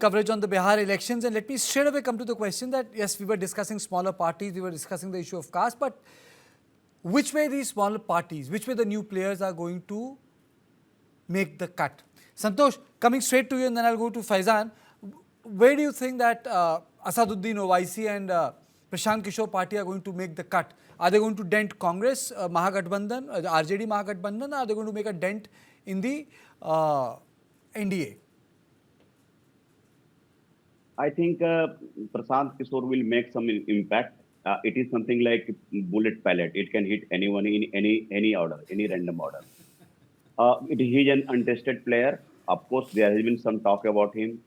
Coverage on the Bihar elections, and let me straight away come to the question that yes, we were discussing smaller parties, we were discussing the issue of caste, but which way these smaller parties, which way the new players are going to make the cut? Santosh, coming straight to you, and then I'll go to Faizan. Where do you think that Asaduddin Owaisi and Prashant Kishore party are going to make the cut? Are they going to dent Congress, Mahagathbandhan, the RJD Mahagathbandhan, or are they going to make a dent in the NDA? I think Prashant Kishore will make some impact. It is something like bullet pellet. It can hit anyone in any order, any random order. He is an untested player. Of course, there has been some talk about him.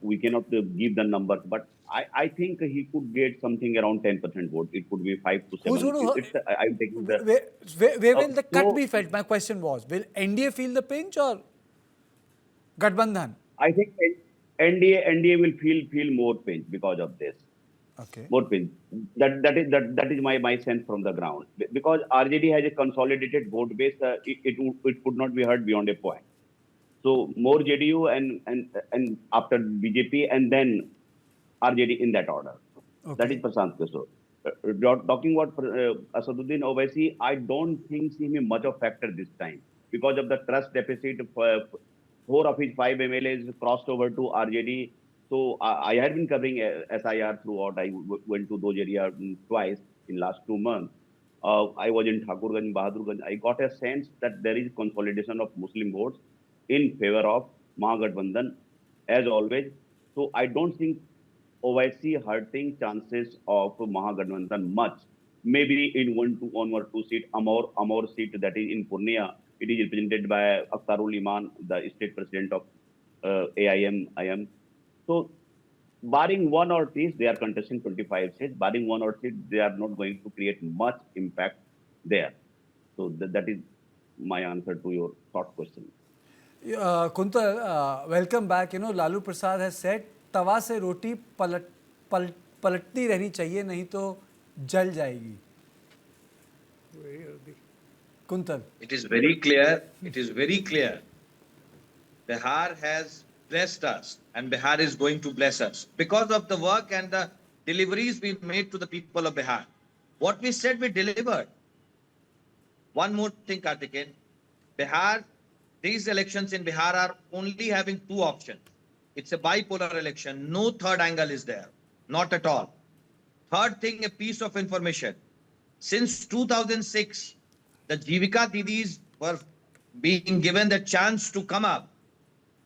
We cannot give the numbers, but I think he could get something around 10% vote. It could be 5 to 7. Who's going to? I'm taking the. Where will the cut be felt? My question was: will NDA feel the pinch or Gathbandhan? I think NDA will feel more pinch because of this. Okay. More pinch. That is my sense from the ground, because RJD has a consolidated vote base. It could not be heard beyond a point. So more JDU and after BJP and then RJD in that order. Okay. That is Prashant Kishore. Talking about Asaduddin Owaisi, I don't think him much of factor this time because of the trust deficit. 4 of his 5 MLAs crossed over to RJD. So I had been covering SIR throughout. I went to those areas twice in last 2 months. I was in Thakurganj, Bahadurganj. I got a sense that there is consolidation of Muslim votes in favor of Mahagathbandhan, as always. So I don't think OIC hurting chances of Mahagathbandhan much. Maybe in one or two seat, Amor seat that is in Purnia, it is represented by Akhtarul Iman, the state president of AIM. So barring one or two, they are contesting 25 seats. Barring one or two, they are not going to create much impact there. So that is my answer to your short question. Kuntal, welcome back. You know, Lalu Prasad has said, तवा से रोटी पलटती रहनी चाहिए, नहीं तो जल जाएगी. Kuntal. It is very clear. It is very clear. Bihar has blessed us, and Bihar is going to bless us because of the work and the deliveries we made to the people of Bihar. What we said, we delivered. One more thing, Karthikeyan. Bihar, these elections in Bihar are only having 2 options. It's a bipolar election. No third angle is there. Not at all. Third thing, a piece of information. Since 2006, the Jivika Didis were being given the chance to come up.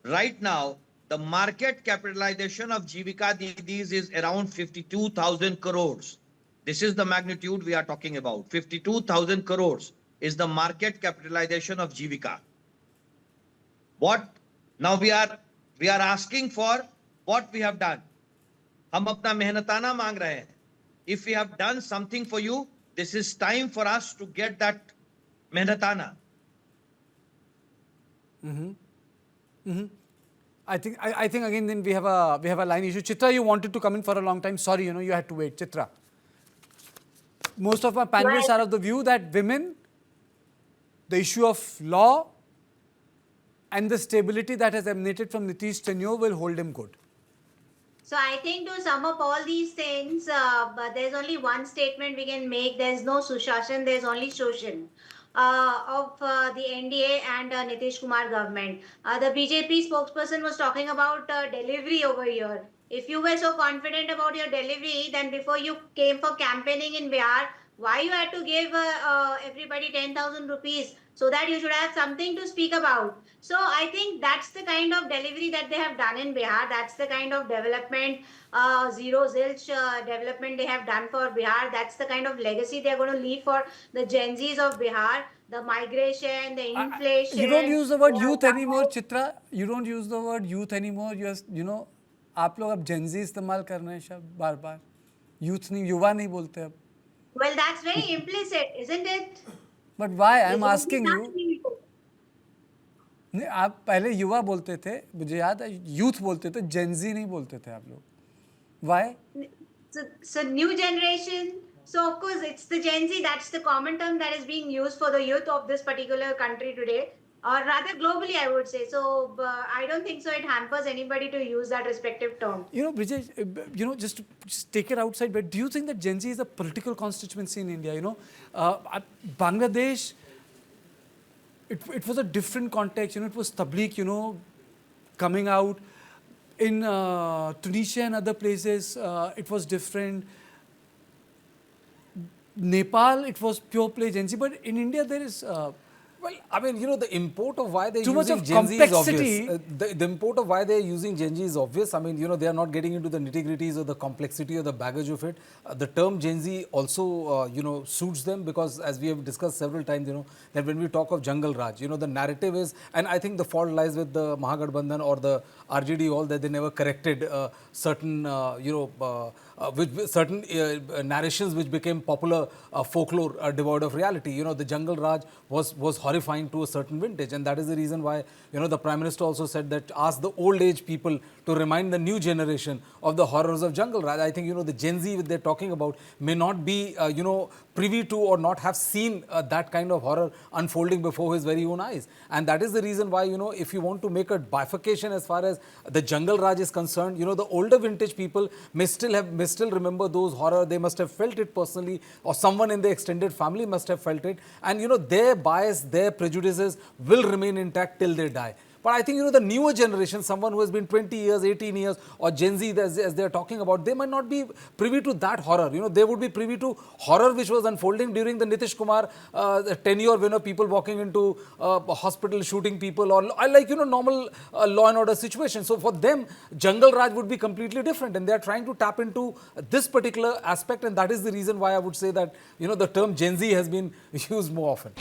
Right now, the market capitalization of Jivika Didis is around 52,000 crores. This is the magnitude we are talking about. 52,000 crores is the market capitalization of Jivika. What now we are asking for what we have done. हम अपना मेहनताना मांग रहे हैं. If we have done something for you, this is time for us to get that mehnatana. I think again then we have a line issue. Chitra, you wanted to come in for a long time. Sorry, you know, you had to wait. Chitra. Most of my panelists are of the view that women, the issue of law and the stability that has emanated from Nitish tenure will hold him good. So I think to sum up all these things, but there's only one statement we can make. There's no Sushashan, there's only Shoshan of the NDA and Nitish Kumar government. The BJP spokesperson was talking about delivery over here. If you were so confident about your delivery, then before you came for campaigning in Bihar, why you had to give everybody 10,000 rupees so that you should have something to speak about. So I think that's the kind of delivery that they have done in Bihar. That's the kind of development, zero zilch development they have done for Bihar. That's the kind of legacy they're going to leave for the Gen Zs of Bihar. The migration, the inflation. You don't use the word youth anymore, Chitra. You don't use the word youth anymore. You know, आप लोग अब Gen Z इस्तेमाल कर रहे हैं शब्द बार-बार. Youth नहीं, युवा नहीं बोलते अब. Well, that's very implicit, isn't it? But why? I'm asking you. नहीं, आप पहले युवा बोलते थे, मुझे याद है, यूथ बोलते थे, Gen Z नहीं बोलते थे आप लोग. Why? So new generation. So of course it's the Gen Z. That's the common term that is being used for the youth of this particular country today. or rather globally, I would say. So I don't think so it hampers anybody to use that respective term. You know, Brijesh, just to just take it outside, but do you think that Gen Z is a political constituency in India? Bangladesh, it was a different context. It was Tabligh, coming out. In Tunisia and other places, it was different. Nepal, it was pure play Gen Z. But in India, there is Well, I mean, the import of why they're Too much using of Gen Z is complexity. obvious. The import of why they're using Gen Z is obvious. I mean, they are not getting into the nitty-gritties or the complexity or the baggage of it. The term Gen Z also, suits them because as we have discussed several times, that when we talk of Jungle Raj, the narrative is, and I think the fault lies with the Mahagathbandhan or the RJD all that they never corrected certain, certain narrations which became popular folklore devoid of reality. The Jungle Raj was horrifying to a certain vintage, and that is the reason why the Prime Minister also said that ask the old age people to remind the new generation of the horrors of Jungle Raj. I think the Gen Z they're talking about may not be privy to or not have seen that kind of horror unfolding before his very own eyes, and that is the reason why if you want to make a bifurcation as far as the Jungle Raj is concerned, the older vintage people may still remember those horror. They must have felt it personally, or someone in the extended family must have felt it, and their bias, their prejudices will remain intact till they die. But I think, the newer generation, someone who has been 20 years, 18 years, or Gen Z as they're talking about, they might not be privy to that horror. They would be privy to horror which was unfolding during the Nitish Kumar tenure, people walking into a hospital, shooting people, or like, normal law and order situation. So for them, Jungle Raj would be completely different, and they're trying to tap into this particular aspect, and that is the reason why I would say that, the term Gen Z has been used more often.